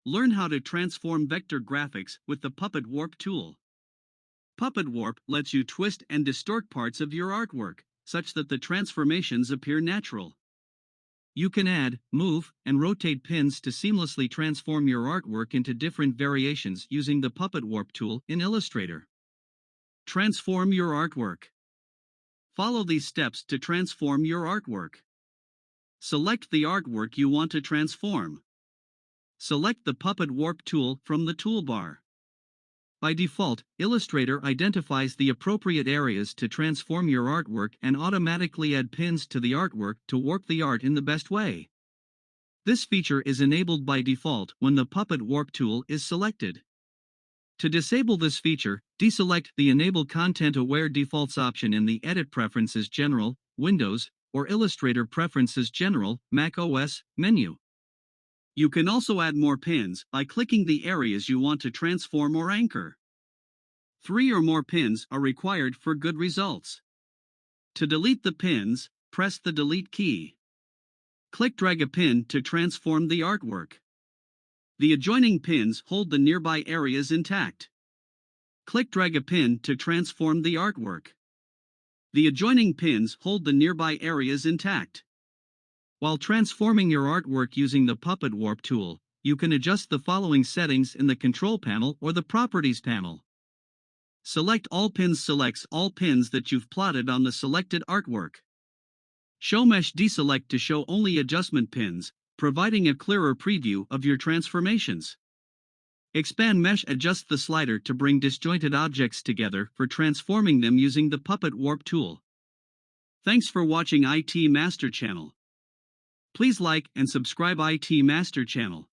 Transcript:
Learn how to transform vector graphics with the Puppet Warp tool. Puppet Warp lets you twist and distort parts of your artwork, such that the transformations appear natural. You can add, move, and rotate pins to seamlessly transform your artwork into different variations using the Puppet Warp tool in Illustrator. Transform your artwork. Follow these steps to transform your artwork. Select the artwork you want to transform. Select the Puppet Warp tool from the toolbar. By default, Illustrator identifies the appropriate areas to transform your artwork and automatically add pins to the artwork to warp the art in the best way. This feature is enabled by default when the Puppet Warp tool is selected. To disable this feature, deselect the Enable Content Aware Defaults option in the Edit Preferences General, Windows, or Illustrator Preferences General, Mac OS, menu. You can also add more pins by clicking the areas you want to transform or anchor. 3 or more pins are required for good results. To delete the pins, press the Delete key. Drag a pin to transform the artwork. The adjoining pins hold the nearby areas intact. Drag a pin to transform the artwork. The adjoining pins hold the nearby areas intact. While transforming your artwork using the Puppet Warp tool, you can adjust the following settings in the Control panel or the Properties panel. Select All Pins selects all pins that you've plotted on the selected artwork. Show Mesh deselect to show only adjustment pins, providing a clearer preview of your transformations. Expand Mesh adjust the slider to bring disjointed objects together for transforming them using the Puppet Warp tool. Thanks for watching ITMaster channel. Please like and subscribe ITMaster channel.